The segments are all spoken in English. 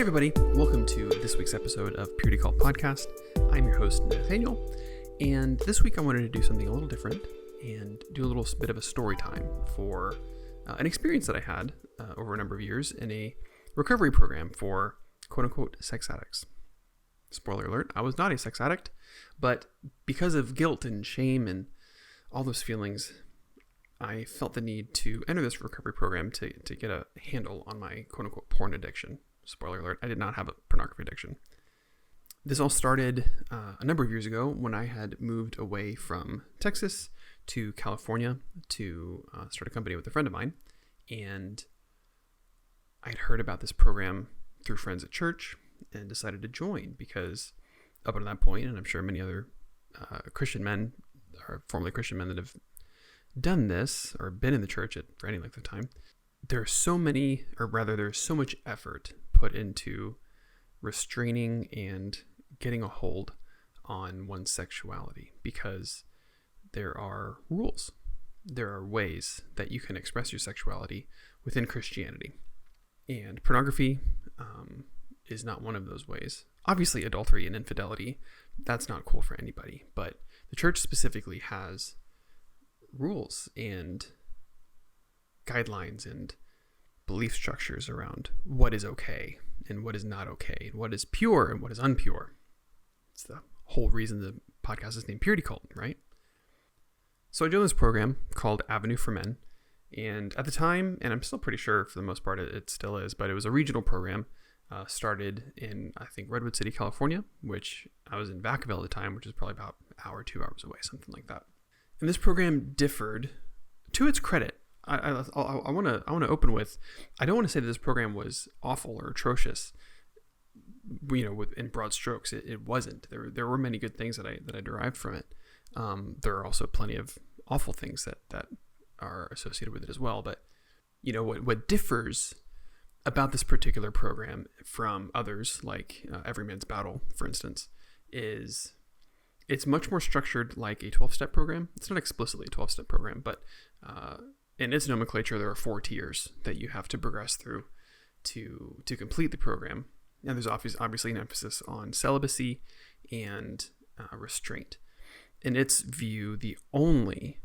Hey everybody, welcome to this week's episode of Purity Cult Podcast. I'm your host, Nathaniel, and this week I wanted to do something a little different and do a little bit of a story time for an experience that I had over a number of years in a recovery program for quote-unquote sex addicts. Spoiler alert, I was not a sex addict, but because of guilt and shame and all those feelings, I felt the need to enter this recovery program to get a handle on my quote-unquote porn addiction. Spoiler alert, I did not have a pornography addiction. This all started a number of years ago when I had moved away from Texas to California to start a company with a friend of mine. And I'd heard about this program through friends at church and decided to join because up until that point, and I'm sure many other Christian men or formerly Christian men that have done this or been in the church for any length of time, there's so much effort put into restraining and getting a hold on one's sexuality because there are rules. There are ways that you can express your sexuality within Christianity. And pornography is not one of those ways. Obviously, adultery and infidelity, that's not cool for anybody. But the church specifically has rules and guidelines and belief structures around what is okay and what is not okay, and what is pure and what is unpure. It's the whole reason the podcast is named Purity Cult, right? So I joined this program called Avenue for Men, and at the time, and I'm still pretty sure for the most part it still is, but it was a regional program started in, I think, Redwood City, California, which I was in Vacaville at the time, which is probably about an hour, 2 hours away, something like that. And this program differed, to its credit. I want to open with, I don't want to say that this program was awful or atrocious, in broad strokes. It wasn't. There were many good things that I derived from it. There are also plenty of awful things that are associated with it as well. But what differs about this particular program from others, like Every Man's Battle, for instance, is it's much more structured like a 12-step program. It's not explicitly a 12-step program, but in its nomenclature, there are 4 tiers that you have to progress through to complete the program. And there's obviously an emphasis on celibacy and restraint. In its view, the only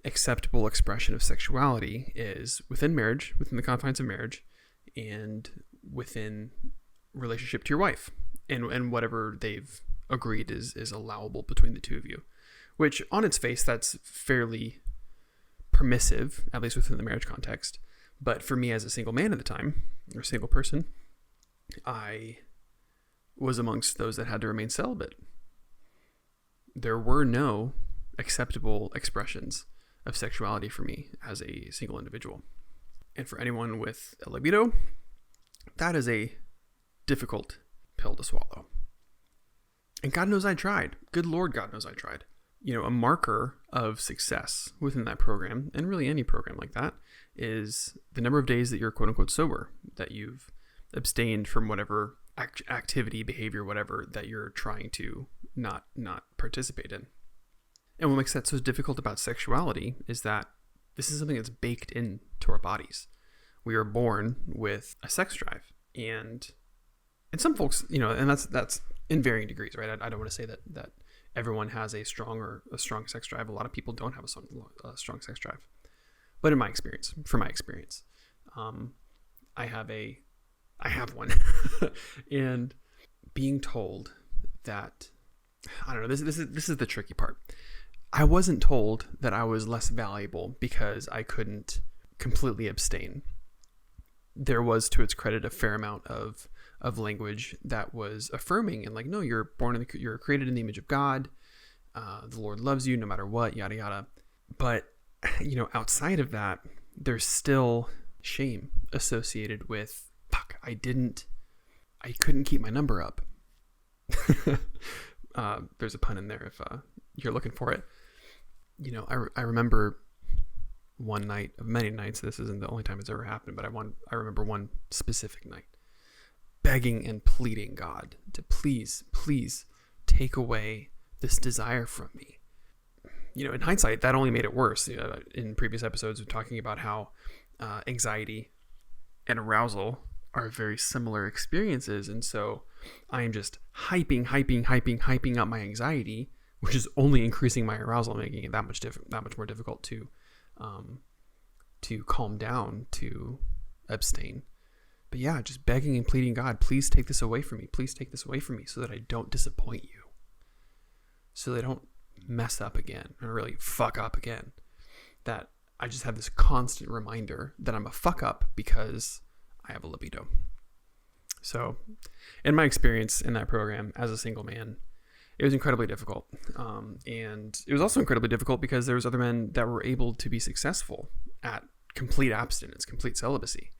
acceptable expression of sexuality is within marriage, within the confines of marriage, and within relationship to your wife, and whatever they've agreed is allowable between the two of you, which on its face, that's fairly permissive, at least within the marriage context. But for me as a single man at the time, or single person, I was amongst those that had to remain celibate. There were no acceptable expressions of sexuality for me as a single individual. And for anyone with a libido, that is a difficult pill to swallow. And God knows I tried. Good Lord, God knows I tried. A marker of success within that program, and really any program like that, is the number of days that you're quote unquote sober, that you've abstained from whatever activity, behavior, whatever that you're trying to not participate in. And what makes that so difficult about sexuality is that this is something that's baked into our bodies. We are born with a sex drive, and some folks, and that's in varying degrees, right? I don't want to say that everyone has a strong sex drive. A lot of people don't have a strong sex drive, but from my experience, I have one, and being told that, I don't know, this is the tricky part. I wasn't told that I was less valuable because I couldn't completely abstain. There was, to its credit, a fair amount of language that was affirming and like, no, you're created in the image of God. The Lord loves you no matter what, yada, yada. But, outside of that, there's still shame associated with, I couldn't keep my number up. There's a pun in there if you're looking for it. I remember one night of many nights, this isn't the only time it's ever happened, but I remember one specific night begging and pleading God to please take away this desire from me. In hindsight, that only made it worse. In previous episodes, we're talking about how anxiety and arousal are very similar experiences. And so I am just hyping up my anxiety, which is only increasing my arousal, making it that much more difficult to calm down, to abstain. But yeah, just begging and pleading, God, please take this away from me. Please take this away from me so that I don't disappoint you. So they don't mess up again or really fuck up again. That I just have this constant reminder that I'm a fuck up because I have a libido. So in my experience in that program as a single man, it was incredibly difficult. And it was also incredibly difficult because there was other men that were able to be successful at complete abstinence, complete celibacy.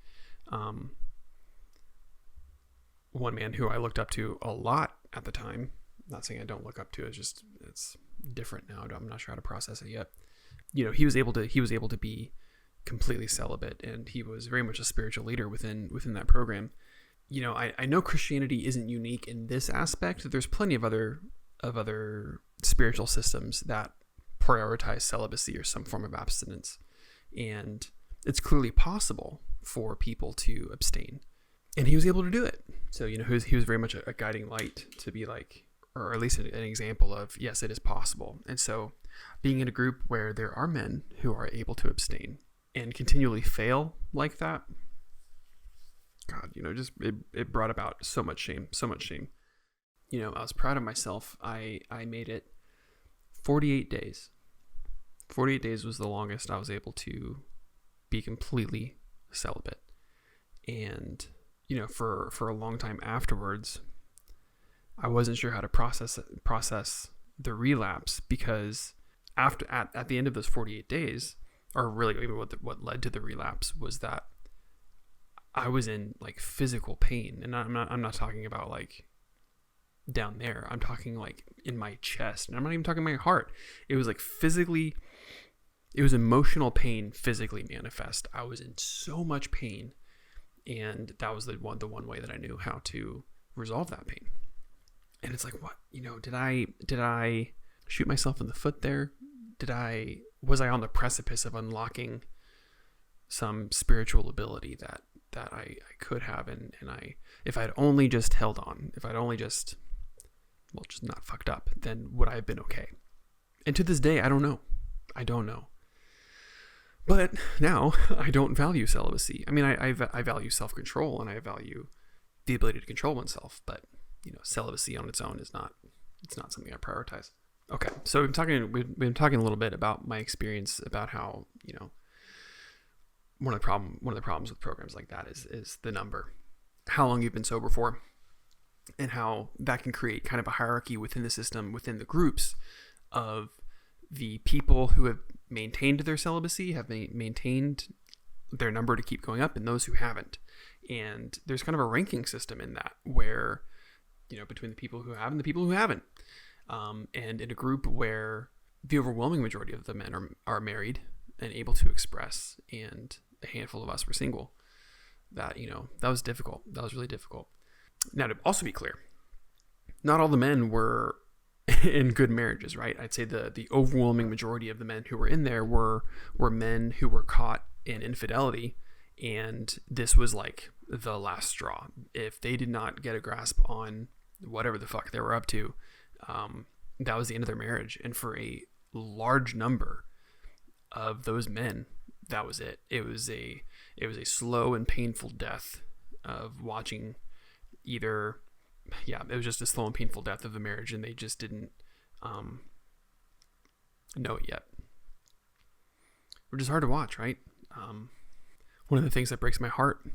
One man who I looked up to a lot at the time, not saying I don't look up to, it's different now. I'm not sure how to process it yet. He was able to be completely celibate, and he was very much a spiritual leader within that program. I know Christianity isn't unique in this aspect. There's plenty of other spiritual systems that prioritize celibacy or some form of abstinence, and it's clearly possible for people to abstain, and he was able to do it. So he was very much a guiding light to be like, or at least an example of, yes, it is possible. And so being in a group where there are men who are able to abstain and continually fail like that, God, it brought about so much shame. I was proud of myself. I made it 48 days. 48 days was the longest I was able to be completely celibate. And, for a long time afterwards, I wasn't sure how to process the relapse, because at the end of those 48 days, or really even what led to the relapse, was that I was in like physical pain. And I'm not talking about like down there. I'm talking like in my chest, and I'm not even talking my heart. It was like physically, it was emotional pain, physically manifest. I was in so much pain, and that was the one way that I knew how to resolve that pain. And it's like, what, did I shoot myself in the foot there? Was I on the precipice of unlocking some spiritual ability that I could have, and if I'd only just held on, if I'd only just not fucked up, then would I have been okay? And to this day, I don't know. But now I don't value celibacy. I mean, I value self-control, and I value the ability to control oneself, but celibacy on its own it's not something I prioritize. Okay, so we've been talking a little bit about my experience, about how one of the problems with programs like that is the number, how long you've been sober for, and how that can create kind of a hierarchy within the system, within the groups, of the people who have maintained their celibacy, have maintained their number to keep going up, and those who haven't. And there's kind of a ranking system in that, where between the people who have and the people who haven't. And in a group where the overwhelming majority of the men are married and able to express, and a handful of us were single, that was difficult. That was really difficult. Now, to also be clear, not all the men were in good marriages, right? I'd say the overwhelming majority of the men who were in there were men who were caught in infidelity, and this was like the last straw. If they did not get a grasp on whatever the fuck they were up to, that was the end of their marriage. And for a large number of those men, that was it. It was a slow and painful death of watching it was just a slow and painful death of the marriage, and they just didn't know it yet. Which is hard to watch, right? One of the things that breaks my heart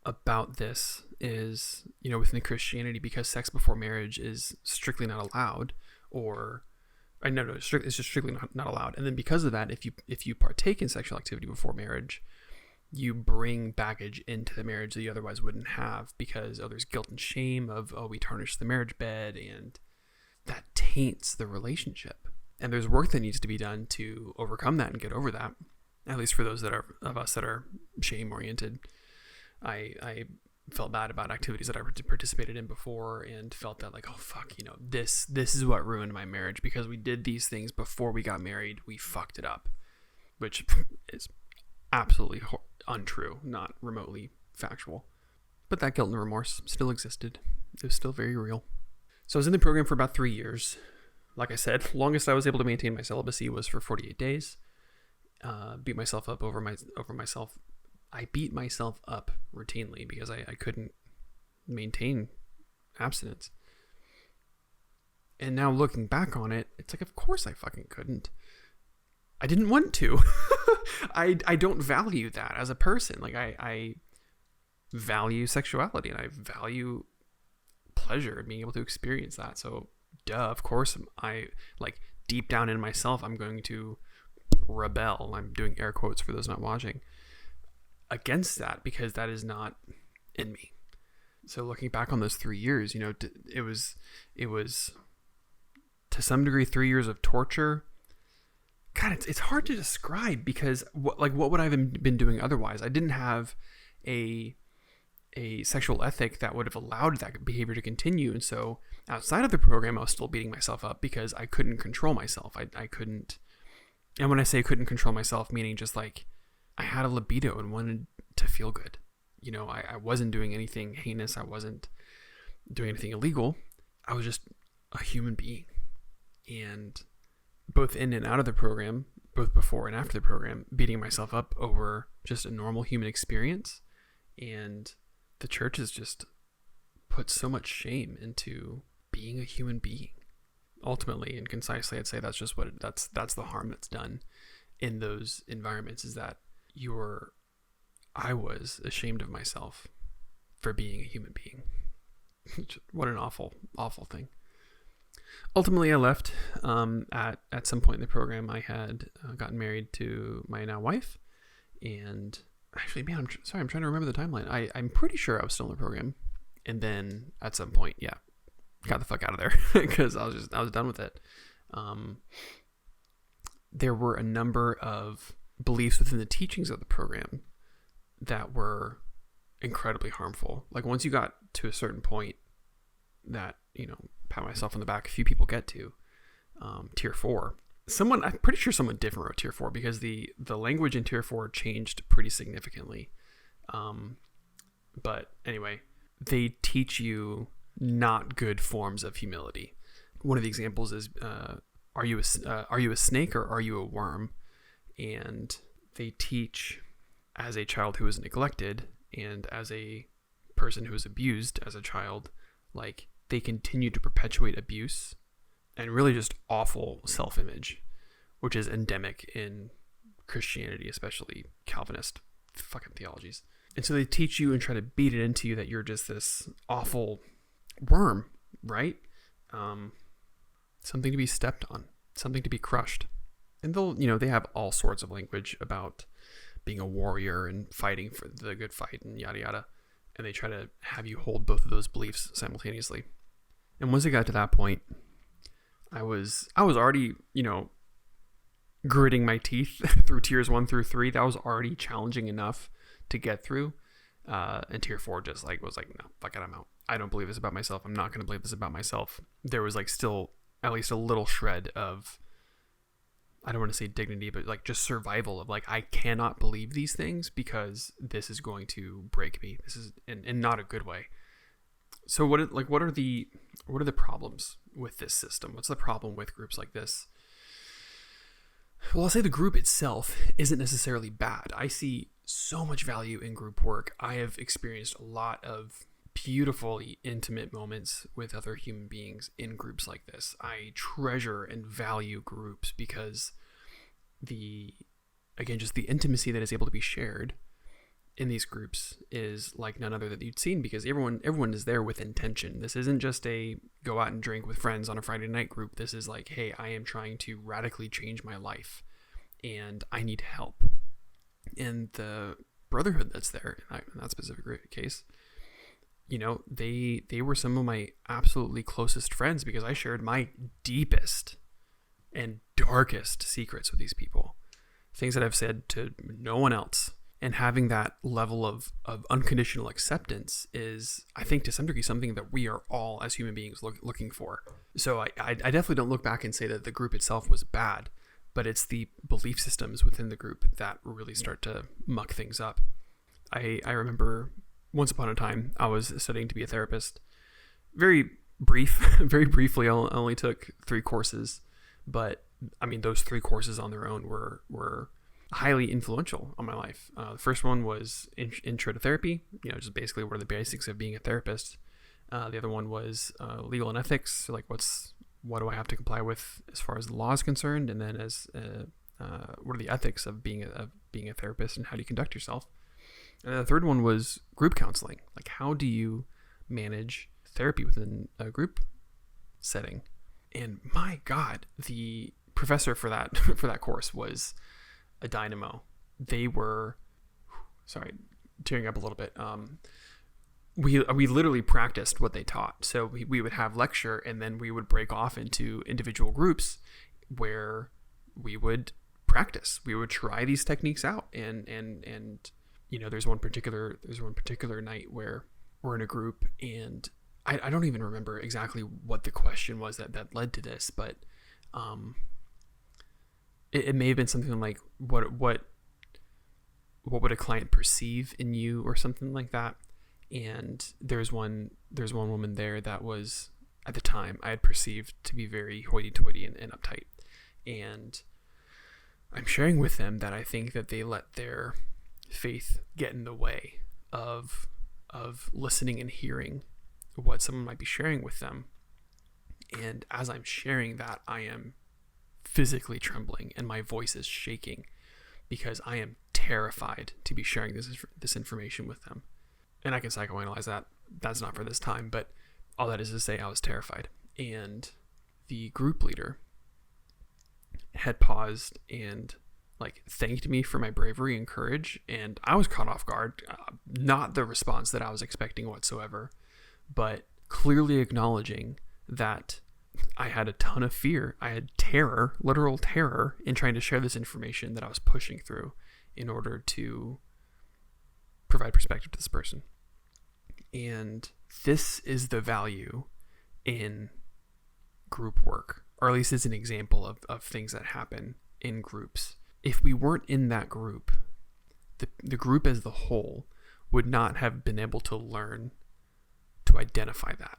about this is, within Christianity, because sex before marriage is strictly not allowed, it's just strictly not allowed. And then because of that, if you partake in sexual activity before marriage, you bring baggage into the marriage that you otherwise wouldn't have, because there's guilt and shame of, we tarnished the marriage bed, and that taints the relationship. And there's work that needs to be done to overcome that and get over that, at least for those of us that are shame oriented. I felt bad about activities that I participated in before, and felt that like, oh fuck, this is what ruined my marriage, because we did these things before we got married. We fucked it up, which is absolutely untrue, not remotely factual. But that guilt and remorse still existed. It was still very real. So I was in the program for about 3 years. Like I said, longest I was able to maintain my celibacy was for 48 days. Beat myself up over myself. I beat myself up routinely because I couldn't maintain abstinence. And now looking back on it, it's like, of course I fucking couldn't. I didn't want to. I don't value that as a person. Like I value sexuality and I value pleasure and being able to experience that. So of course I, like, deep down in myself, I'm going to rebel. I'm doing air quotes for those not watching, against that, because that is not in me. So looking back on those 3 years, you know, it was to some degree 3 years of torture. God, it's hard to describe, because what would I have been doing otherwise? I didn't have a sexual ethic that would have allowed that behavior to continue. And so outside of the program, I was still beating myself up because I couldn't control myself. I couldn't. And when I say couldn't control myself, meaning just like I had a libido and wanted to feel good. You know, I wasn't doing anything heinous. I wasn't doing anything illegal. I was just a human being. And both in and out of the program, both before and after the program, beating myself up over just a normal human experience. And the church has just put so much shame into being a human being. Ultimately and concisely, I'd say that's just that's the harm that's done in those environments, is that I was ashamed of myself for being a human being. What an awful, awful thing. Ultimately, I left. At some point in the program, I had gotten married to my now wife, and actually, man, I'm trying to remember the timeline. I'm pretty sure I was still in the program, and then at some point, yeah, got the fuck out of there because I was done with it. There were a number of beliefs within the teachings of the program that were incredibly harmful. Like, once you got to a certain point that, you know, pat myself on the back, a few people get to, tier 4. I'm pretty sure someone different wrote tier 4, because the language in tier 4 changed pretty significantly. But anyway, they teach you not good forms of humility. One of the examples is, are you a snake or are you a worm? And they teach, as a child who was neglected and as a person who was abused as a child, like, they continue to perpetuate abuse and really just awful self-image, which is endemic in Christianity, especially Calvinist fucking theologies. And so they teach you and try to beat it into you that you're just this awful worm, right? Something to be stepped on, something to be crushed. And they have all sorts of language about being a warrior and fighting for the good fight and yada yada. And they try to have you hold both of those beliefs simultaneously. And once it got to that point, I was already, gritting my teeth through tiers 1 through 3. That was already challenging enough to get through. And tier 4 just was like, no, fuck it, I'm out. I don't believe this about myself. I'm not going to believe this about myself. There was still at least a little shred of, I don't want to say dignity, but just survival of I cannot believe these things because this is going to break me. This is in not a good way. So what are the problems with this system? What's the problem with groups like this? Well, I'll say the group itself isn't necessarily bad. I see so much value in group work. I have experienced a lot of beautifully intimate moments with other human beings in groups like this. I treasure and value groups because just the intimacy that is able to be shared in these groups is like none other that you'd seen, because everyone is there with intention. This isn't just a go out and drink with friends on a Friday night group. This is like, hey, I am trying to radically change my life and I need help. And the brotherhood that's there in that specific case, they were some of my absolutely closest friends because I shared my deepest and darkest secrets with these people, things that I've said to no one else. And having that level of unconditional acceptance is, I think, to some degree, something that we are all as human beings looking for. So I definitely don't look back and say that the group itself was bad, but it's the belief systems within the group that really start to muck things up. I remember once upon a time, I was studying to be a therapist. Very very briefly. I only took 3 courses, but I mean, those 3 courses on their own were highly influential on my life. The first one was intro to therapy, just basically what are the basics of being a therapist. The other one was legal and ethics, so like what do I have to comply with as far as the law is concerned, and then what are the ethics of being a therapist and how do you conduct yourself. And the third one was group counseling, like how do you manage therapy within a group setting. And my God, the professor for that course was a dynamo. They were, sorry, tearing up a little bit. We literally practiced what they taught. So we would have lecture, and then we would break off into individual groups where we would practice. We would try these techniques out, and there's one particular night where we're in a group, and I don't even remember exactly what the question was that led to this, but it may have been something like what would a client perceive in you, or something like that. And there's one woman there that was, at the time, I had perceived to be very hoity-toity and uptight. And I'm sharing with them that I think that they let their faith get in the way of listening and hearing what someone might be sharing with them. And as I'm sharing that, I am physically trembling and my voice is shaking because I am terrified to be sharing this information with them. And I can psychoanalyze that. That's not for this time, but all that is to say I was terrified. And the group leader had paused and thanked me for my bravery and courage. And I was caught off guard, not the response that I was expecting whatsoever, but clearly acknowledging that I had a ton of fear. I had terror, literal terror, in trying to share this information that I was pushing through in order to provide perspective to this person. And this is the value in group work, or at least it's an example of things that happen in groups. If we weren't in that group, the group as the whole would not have been able to learn to identify that.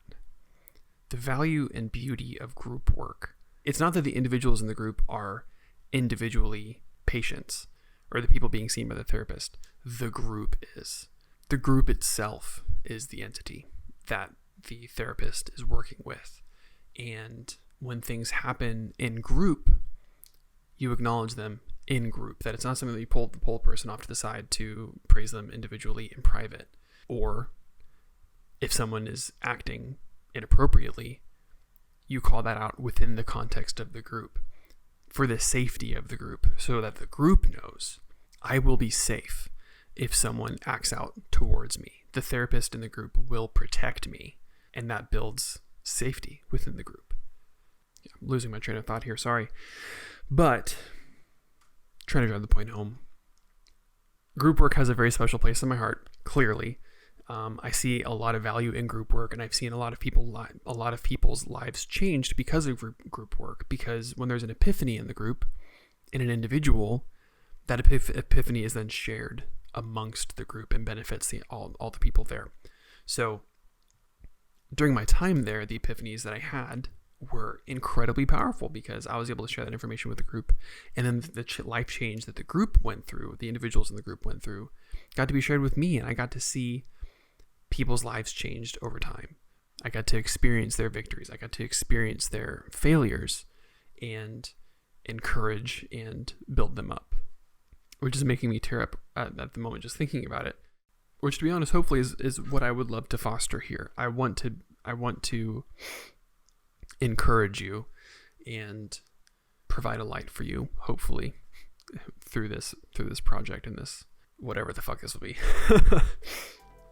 The value and beauty of group work, it's not that the individuals in the group are individually patients or the people being seen by the therapist. The group is. The group itself is the entity that the therapist is working with. And when things happen in group, you acknowledge them in group, that it's not something that you pull a person off to the side to praise them individually in private. Or if someone is acting inappropriately, you call that out within the context of the group for the safety of the group, so that the group knows I will be safe if someone acts out towards me. The therapist in the group will protect me, and that builds safety within the group. Yeah, I'm losing my train of thought here, sorry. But trying to drive the point home. Group work has a very special place in my heart, clearly. I see a lot of value in group work, and I've seen a lot of people's lives changed because of group work. Because when there's an epiphany in the group, in an individual, that epiphany is then shared amongst the group and benefits all the people there. So during my time there, the epiphanies that I had were incredibly powerful because I was able to share that information with the group, and then the life change that the group went through, the individuals in the group went through, got to be shared with me, and I got to see people's lives changed over time. I got to experience their victories. I got to experience their failures and encourage and build them up, which is making me tear up at the moment just thinking about it, which, to be honest, hopefully is what I would love to foster here. I want to encourage you and provide a light for you, hopefully, through this project and this whatever the fuck this will be.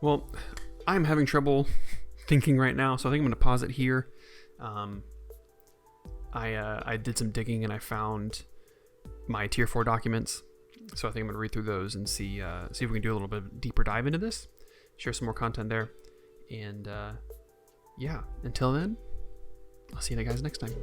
Well, I'm having trouble thinking right now, so I think I'm going to pause it here. I did some digging and I found my tier 4 documents, so I think I'm going to read through those and see if we can do a little bit deeper dive into this, share some more content there, and yeah, until then, I'll see you guys next time.